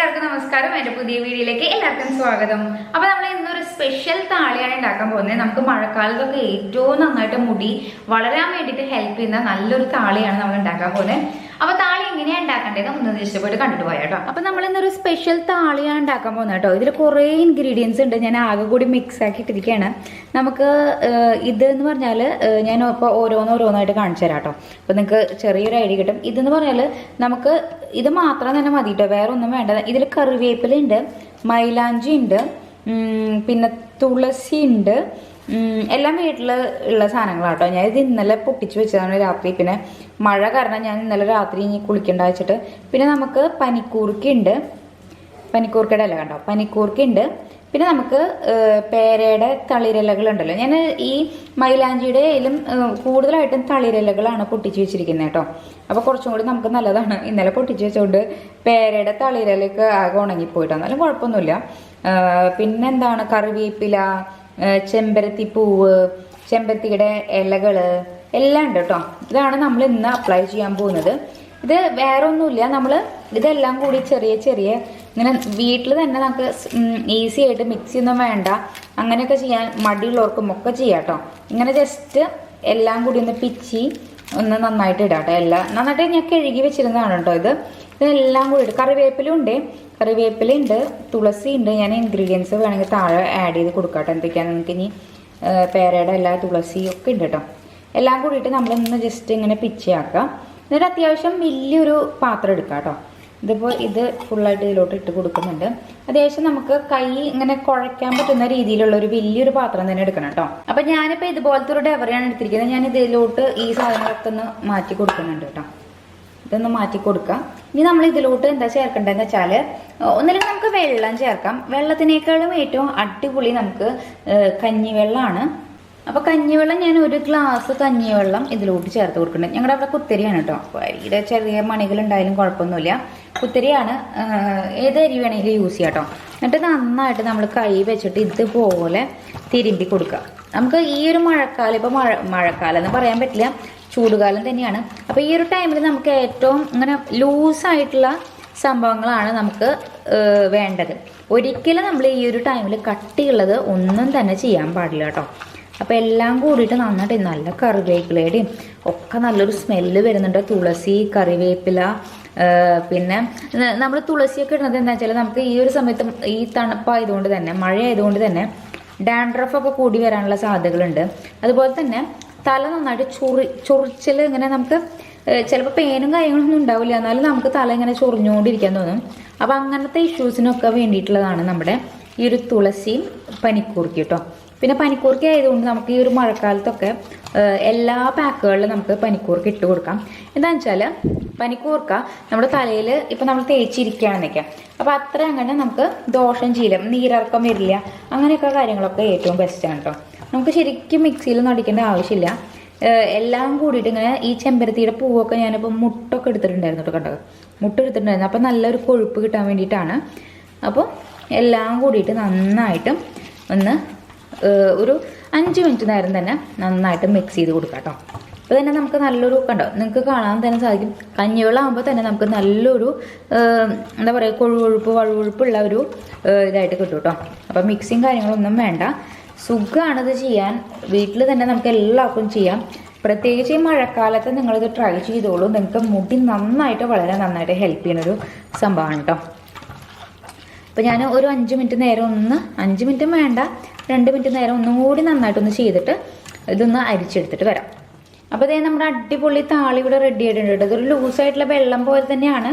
എല്ലാവർക്കും നമസ്കാരം. എൻ്റെ പുതിയ വീഡിയോയിലേക്ക് എല്ലാവർക്കും സ്വാഗതം. അപ്പോൾ നമ്മൾ ഇന്നൊരു സ്പെഷ്യൽ താളിയാണ് ഉണ്ടാക്കാൻ പോകുന്നത്. നമുക്ക് മഴക്കാലത്തൊക്കെ ഏറ്റവും നന്നായിട്ട് മുടി വളരാൻ വേണ്ടിയിട്ട് ഹെൽപ്പ് ചെയ്യുന്ന നല്ലൊരു താളിയാണ് നമ്മൾ ഉണ്ടാക്കാൻ പോകുന്നത്. അപ്പോൾ താളി എങ്ങനെയാണ് ഉണ്ടാക്കേണ്ടത് ഒന്ന് ഇഷ്ടപ്പെട്ട് കണ്ടിട്ട് പോയാൽ കേട്ടോ. അപ്പോൾ നമ്മൾ ഇന്നൊരു സ്പെഷ്യൽ താളിയാണ് ഉണ്ടാക്കാൻ പോകുന്നത് കേട്ടോ. ഇതിൽ കുറേ ഇൻഗ്രീഡിയൻസ് ഉണ്ട്. ഞാൻ ആകെ കൂടി മിക്സ് ആക്കിയിട്ടിരിക്കുകയാണ്. നമുക്ക് ഇതെന്ന് പറഞ്ഞാൽ ഞാൻ ഇപ്പോൾ ഓരോന്നായിട്ട് കാണിച്ചു തരാം കേട്ടോ. അപ്പോൾ നിങ്ങൾക്ക് ചെറിയൊരു ഐഡിയ കിട്ടും. ഇതെന്ന് പറഞ്ഞാൽ നമുക്ക് ഇത് മാത്രം തന്നെ മതി കേട്ടോ, വേറെ ഒന്നും വേണ്ട. ഇതിൽ കറിവേപ്പിലുണ്ട്, മൈലാഞ്ചി ഉണ്ട്, പിന്നെ തുളസി ഉണ്ട്. എല്ലാം വീട്ടിൽ ഉള്ള സാധനങ്ങളാണ് കേട്ടോ. ഞാൻ ഇത് ഇന്നലെ പൊട്ടിച്ച് വെച്ചതാണ് രാത്രി. പിന്നെ മഴ കാരണം ഞാൻ ഇന്നലെ രാത്രി ഇനി കുളിക്കണ്ട വെച്ചിട്ട്. പിന്നെ നമുക്ക് പനിക്കൂർക്കുണ്ട്, പനിക്കൂർക്കയുടെ ഇല കണ്ടോ, പനിക്കൂർക്കുണ്ട്. പിന്നെ നമുക്ക് പേരയുടെ തളിരിലകളുണ്ടല്ലോ. ഞാൻ ഈ മൈലാഞ്ചിയുടെ ഇതിലും കൂടുതലായിട്ടും തളിരിലകളാണ് പൊട്ടിച്ച് വെച്ചിരിക്കുന്നത് കേട്ടോ. അപ്പോൾ കുറച്ചും കൂടി നമുക്ക് നല്ലതാണ്. ഇന്നലെ പൊട്ടിച്ച് വെച്ചുകൊണ്ട് പേരയുടെ തളിരിലൊക്കെ ആകെ ഉണങ്ങിപ്പോയിട്ടോ, എന്നാലും കുഴപ്പമൊന്നുമില്ല. പിന്നെന്താണ്, കറിവേപ്പില, ചെമ്പരത്തി പൂവ്, ചെമ്പരത്തിയുടെ ഇലകള് എല്ലാം ഉണ്ട് കേട്ടോ. ഇതാണ് നമ്മൾ ഇന്ന് അപ്ലൈ ചെയ്യാൻ പോകുന്നത്. ഇത് വേറെ ഒന്നുമില്ല, നമ്മൾ ഇതെല്ലാം കൂടി ചെറിയ ചെറിയ ഇങ്ങനെ വീട്ടിൽ തന്നെ നമുക്ക് ഈസി ആയിട്ട് മിക്സി ഒന്നും വേണ്ട, അങ്ങനെയൊക്കെ ചെയ്യാൻ മടിയുള്ളവർക്കും ഒക്കെ ചെയ്യാം കേട്ടോ. ഇങ്ങനെ ജസ്റ്റ് എല്ലാം കൂടി ഒന്ന് പിച്ചി ഒന്ന് നന്നായിട്ട് ഇടാം കേട്ടോ. എല്ലാം നന്നായിട്ട് ഞാൻ കഴുകി വെച്ചിരുന്നതാണ് കേട്ടോ. ഇതെല്ലാം കൂടി ഇട്ട് കറിവേപ്പിലുണ്ട്, തുളസി ഉണ്ട്. ഞാൻ ഇൻഗ്രീഡിയൻസ് വേണമെങ്കിൽ താഴെ ആഡ് ചെയ്ത് കൊടുക്കാം കേട്ടോ. എന്തൊക്കെയാണ് നിങ്ങൾക്ക് ഇനി പേരയുടെ എല്ലാ തുളസിയും ഒക്കെ ഉണ്ട് കേട്ടോ. എല്ലാം കൂടിയിട്ട് നമ്മളൊന്ന് ജസ്റ്റ് ഇങ്ങനെ പിച്ചയാക്കാം. എന്നിട്ട് അത്യാവശ്യം വലിയൊരു പാത്രം എടുക്കാം കേട്ടോ. ഇതിപ്പോൾ ഇത് ഫുള്ളായിട്ട് ഇതിലോട്ട് ഇട്ട് കൊടുക്കുന്നുണ്ട്. അത്യാവശ്യം നമുക്ക് കൈ ഇങ്ങനെ കുഴയ്ക്കാൻ പറ്റുന്ന രീതിയിലുള്ള ഒരു വലിയൊരു പാത്രം തന്നെ എടുക്കണം കേട്ടോ. അപ്പം ഞാനിപ്പോൾ ഇതുപോലത്തെ ഒരു ഡെവറിയാണ് എടുത്തിരിക്കുന്നത്. ഞാൻ ഇതിലോട്ട് ഈ സാധനങ്ങളൊക്കെ ഒന്ന് മാറ്റി കൊടുക്കുന്നുണ്ട് കേട്ടോ. ഇതൊന്ന് മാറ്റി കൊടുക്കാം. ഇനി നമ്മൾ ഇതിലോട്ട് എന്താ ചേർക്കേണ്ടതെന്ന് വെച്ചാൽ, ഒന്നില്ലെങ്കിൽ നമുക്ക് വെള്ളം ചേർക്കാം. വെള്ളത്തിനേക്കാളും ഏറ്റവും അടിപൊളി നമുക്ക് കഞ്ഞിവെള്ളമാണ്. അപ്പോൾ കഞ്ഞിവെള്ളം ഞാൻ ഒരു ഗ്ലാസ് കഞ്ഞിവെള്ളം ഇതിലോട്ട് ചേർത്ത് കൊടുക്കുന്നുണ്ട്. ഞങ്ങളുടെ അവിടെ കുത്തരിയാണ് കേട്ടോ. അരിയുടെ ചെറിയ മണികളുണ്ടായാലും കുഴപ്പമൊന്നുമില്ല. കുത്തരിയാണ്, ഏത് അരി വേണമെങ്കിലും യൂസ് ചെയ്യാം കേട്ടോ. എന്നിട്ട് നന്നായിട്ട് നമ്മൾ കൈ വെച്ചിട്ട് ഇതുപോലെ തിരുമ്പി കൊടുക്കുക. നമുക്ക് ഈ ഒരു മഴക്കാലം, ഇപ്പോൾ മഴക്കാലം എന്ന് പറയാൻ പറ്റില്ല, ചൂടുകാലം തന്നെയാണ്. അപ്പോൾ ഈ ഒരു ടൈമിൽ നമുക്ക് ഏറ്റവും ഇങ്ങനെ ലൂസായിട്ടുള്ള സംഭവങ്ങളാണ് നമുക്ക് വേണ്ടത്. ഒരിക്കലും നമ്മൾ ഈ ഒരു ടൈമിൽ കട്ടിയുള്ളത് ഒന്നും തന്നെ ചെയ്യാൻ പാടില്ല കേട്ടോ. അപ്പോൾ എല്ലാം കൂടിയിട്ട് നന്നായിട്ട് നല്ല കറിവേപ്പിലയുടെയും ഒക്കെ നല്ലൊരു സ്മെല്ല് വരുന്നുണ്ട്. തുളസി, കറിവേപ്പില, പിന്നെ നമ്മൾ തുളസിയൊക്കെ ഇടുന്നത് എന്താ വെച്ചാൽ നമുക്ക് ഈ ഒരു സമയത്ത് ഈ തണുപ്പായതുകൊണ്ട് തന്നെ, മഴ ആയതുകൊണ്ട് തന്നെ ഡാൻഡ്രഫൊക്കെ കൂടി വരാനുള്ള സാധ്യതകളുണ്ട്. അതുപോലെ തന്നെ തല നന്നായിട്ട് ചൊറിച്ചിൽ ഇങ്ങനെ നമുക്ക് ചിലപ്പോൾ പേനും കാര്യങ്ങളൊന്നും ഉണ്ടാവില്ല, എന്നാലും നമുക്ക് തല ഇങ്ങനെ ചൊറിഞ്ഞുകൊണ്ടിരിക്കാൻ തോന്നും. അപ്പോൾ അങ്ങനത്തെ ഇഷ്യൂസിനൊക്കെ വേണ്ടിയിട്ടുള്ളതാണ് നമ്മുടെ ഈ ഒരു തുളസിയും പനിക്കൂർക്ക കേട്ടോ. പിന്നെ പനിക്കൂർക്ക ആയതുകൊണ്ട് നമുക്ക് ഈ ഒരു മഴക്കാലത്തൊക്കെ എല്ലാ പാക്കുകളിലും നമുക്ക് പനിക്കൂർക്ക ഇട്ട് കൊടുക്കാം. എന്താണെന്ന് വെച്ചാൽ പനിക്കൂർക്ക നമ്മുടെ തലയിൽ ഇപ്പം നമ്മൾ തേച്ചിരിക്കുകയാണെന്ന് വയ്ക്കാം. അപ്പോൾ അത്ര അങ്ങനെ നമുക്ക് ദോഷം ചെയ്യില്ല, നീരിറക്കം വരില്ല, അങ്ങനെയൊക്കെ കാര്യങ്ങളൊക്കെ ഏറ്റവും ബെസ്റ്റാണ് കേട്ടോ. നമുക്ക് ശരിക്കും മിക്സിയിലൊന്നും അടിക്കേണ്ട ആവശ്യമില്ല. എല്ലാം കൂടിയിട്ട് ഇങ്ങനെ ഈ ചെമ്പരത്തിയുടെ പൂവൊക്കെ ഞാനിപ്പോൾ മുട്ടൊക്കെ എടുത്തിട്ടുണ്ടായിരുന്നു കേട്ടോ. കണ്ടത് മുട്ട എടുത്തിട്ടുണ്ടായിരുന്നു. അപ്പോൾ നല്ലൊരു കൊഴുപ്പ് കിട്ടാൻ വേണ്ടിയിട്ടാണ്. അപ്പോൾ എല്ലാം കൂടിയിട്ട് നന്നായിട്ട് ഒന്ന് ഒരു 5 മിനിറ്റ് നേരം തന്നെ നന്നായിട്ട് മിക്സ് ചെയ്ത് കൊടുക്കാം കേട്ടോ. അപ്പോൾ തന്നെ നമുക്ക് നല്ലൊരു കണ്ടോ, നിങ്ങൾക്ക് കാണാൻ തന്നെ സാധിക്കും. കഞ്ഞിവെള്ളം ആകുമ്പോൾ തന്നെ നമുക്ക് നല്ലൊരു എന്താ പറയുക, വഴുവഴുപ്പുള്ള ഒരു ഇതായിട്ട് കിട്ടും കേട്ടോ. അപ്പോൾ മിക്സിങ് കാര്യങ്ങളൊന്നും വേണ്ട, സുഖമാണിത് ചെയ്യാൻ. വീട്ടിൽ തന്നെ നമുക്ക് എല്ലാവർക്കും ചെയ്യാം. പ്രത്യേകിച്ച് ഈ മഴക്കാലത്ത് നിങ്ങളിത് ട്രൈ ചെയ്തോളൂ. നിങ്ങൾക്ക് മുടി നന്നായിട്ട് വളരെ നന്നായിട്ട് ഹെൽപ്പ് ചെയ്യുന്നൊരു സംഭവമാണ് കേട്ടോ. അപ്പോൾ ഞാൻ ഒരു 5 മിനിറ്റ് നേരം 5 മിനിറ്റും വേണ്ട, 2 മിനിറ്റ് നേരം ഒന്നും കൂടി നന്നായിട്ടൊന്ന് ചെയ്തിട്ട് ഇതൊന്ന് അരിച്ചെടുത്തിട്ട് വരാം. അപ്പോൾ ഇതേ നമ്മുടെ അടിപൊളി താളി ഇവിടെ റെഡി ആയിട്ടുണ്ട്. ഇതൊരു ലൂസായിട്ടുള്ള വെള്ളം പോലെ തന്നെയാണ്,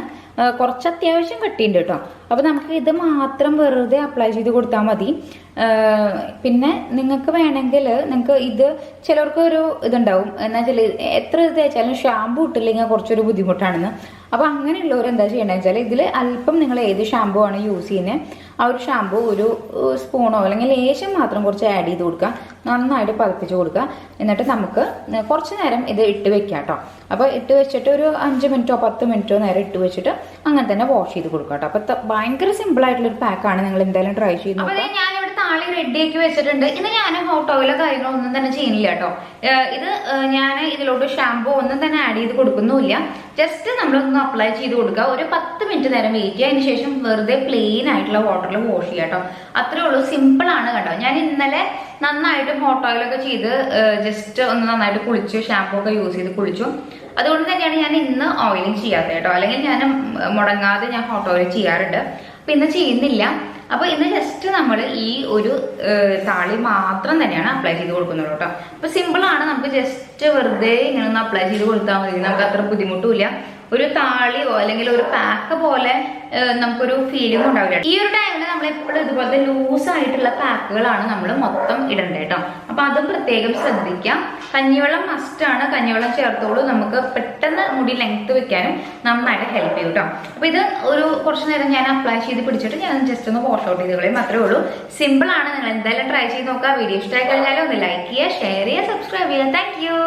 കുറച്ച് അത്യാവശ്യം കട്ടിയുണ്ട് കേട്ടോ. അപ്പോൾ നമുക്ക് ഇത് മാത്രം വെറുതെ അപ്ലൈ ചെയ്ത് കൊടുത്താൽ മതി. പിന്നെ നിങ്ങൾക്ക് വേണമെങ്കിൽ നിങ്ങൾക്ക് ഇത് ചിലർക്ക് ഒരു ഇതുണ്ടാവും, എന്നാൽ വെച്ചാൽ എത്ര ഇത് തേച്ചാലും ഷാമ്പു ഇട്ടില്ലെങ്കിൽ കുറച്ചൊരു ബുദ്ധിമുട്ടാണെന്ന്. അപ്പോൾ അങ്ങനെയുള്ളവർ എന്താ ചെയ്യേണ്ടതെന്ന് വെച്ചാൽ ഇതിൽ അല്പം നിങ്ങൾ ഏത് ഷാമ്പു ആണ് യൂസ് ചെയ്യുന്നത് ആ ഒരു ഷാമ്പു ഒരു സ്പൂണോ അല്ലെങ്കിൽ ലേശം മാത്രം കുറച്ച് ആഡ് ചെയ്ത് കൊടുക്കുക. നന്നായിട്ട് പതപ്പിച്ച് കൊടുക്കുക. എന്നിട്ട് നമുക്ക് കുറച്ച് നേരം ഇത് ഇട്ട് വെക്കാം കേട്ടോ. അപ്പോൾ ഇട്ട് വെച്ചിട്ട് ഒരു 5 മിനിറ്റോ 10 മിനിറ്റോ നേരം ഇട്ട് വെച്ചിട്ട് അങ്ങനെ തന്നെ വാഷ് ചെയ്ത് കൊടുക്കാം കേട്ടോ. അപ്പോൾ ഭയങ്കര സിമ്പിൾ ആയിട്ടുള്ളൊരു പാക്കാണ്. നിങ്ങൾ എന്തായാലും ട്രൈ ചെയ്ത് നോക്കാം. ഞാനിവിടെ താളി റെഡിയാക്കി വെച്ചിട്ടുണ്ട്. ഇത് ഞാൻ ഹോട്ട് ഓയിലോ കാര്യങ്ങളോ ഒന്നും തന്നെ ചെയ്യുന്നില്ല കേട്ടോ. ഇത് ഞാൻ ഇതിലോട്ട് ഷാമ്പൂ ഒന്നും തന്നെ ആഡ് ചെയ്ത് കൊടുക്കുന്നുമില്ല. ജസ്റ്റ് നമ്മളൊന്ന് അപ്ലൈ ചെയ്ത് കൊടുക്കുക. ഒരു 10 മിനിറ്റ് നേരം വെയിറ്റ് ചെയ്യുക. അതിന് ശേഷം വെറുതെ പ്ലെയിൻ ആയിട്ടുള്ള വാട്ടറിൽ വാഷ് ചെയ്യുക കേട്ടോ. അത്രേ ഉള്ളൂ, സിമ്പിൾ ആണ് കേട്ടോ. ഞാൻ ഇന്നലെ നന്നായിട്ട് ഹോട്ട് ഓയിലൊക്കെ ചെയ്ത് ജസ്റ്റ് ഒന്ന് നന്നായിട്ട് കുളിച്ചു, ഷാമ്പൂ ഒക്കെ യൂസ് ചെയ്ത് കുളിച്ചു. അതുകൊണ്ട് തന്നെയാണ് ഞാൻ ഇന്ന് ഓയിലിംഗ് ചെയ്യാത്തത് കേട്ടോ. അല്ലെങ്കിൽ ഞാൻ മുടങ്ങാതെ ഞാൻ ഹോട്ട് ഓയിൽ ചെയ്യാറുണ്ട്. അപ്പൊ ഇന്ന് ചെയ്യുന്നില്ല. അപ്പൊ ഇന്ന് ജസ്റ്റ് നമ്മൾ ഈ ഒരു താളി മാത്രം തന്നെയാണ് അപ്ലൈ ചെയ്ത് കൊടുക്കുന്നത് കേട്ടോ. അപ്പൊ സിമ്പിൾ ആണ്, നമുക്ക് ജസ്റ്റ് വെറുതെ ഇങ്ങനെ ഒന്ന് അപ്ലൈ ചെയ്ത് കൊടുത്താൽ മതി. നമുക്ക് അത്ര ബുദ്ധിമുട്ടില്ല. ഒരു താളിയോ അല്ലെങ്കിൽ ഒരു പാക്ക് പോലെ നമുക്കൊരു ഫീലിംഗ് ഉണ്ടാവില്ല. ഈ ഒരു ടൈമിൽ നമ്മൾ എപ്പോഴും ഇതുപോലത്തെ ലൂസ് ആയിട്ടുള്ള പാക്കുകളാണ് നമ്മൾ മൊത്തം ഇടേണ്ടത് കേട്ടോ. അപ്പൊ അതും പ്രത്യേകം ശ്രദ്ധിക്കാം. കഞ്ഞിവെള്ളം മസ്റ്റ് ആണ്, കഞ്ഞിവെള്ളം ചേർത്തോളൂ. നമുക്ക് പെട്ടെന്ന് മുടി ലെങ്ത് വെക്കാനും നന്നായിട്ട് ഹെൽപ്പ് ചെയ്യും കേട്ടോ. അപ്പൊ ഇത് ഒരു കുറച്ച് നേരം ഞാൻ അപ്ലൈ ചെയ്ത് പിടിച്ചിട്ട് ഞാൻ ജസ്റ്റ് ഒന്ന് വാഷ് ഔട്ട് ചെയ്ത് കളയും, മാത്രമേ ഉള്ളൂ. സിമ്പിൾ ആണ്, നിങ്ങൾ എന്തായാലും ട്രൈ ചെയ്ത് നോക്കുക. വീഡിയോ ഇഷ്ടമായി കഴിഞ്ഞാൽ ഒന്ന് ലൈക്ക് ചെയ്യുക, ഷെയർ ചെയ്യുക, സബ്സ്ക്രൈബ് ചെയ്യുക. Thank you.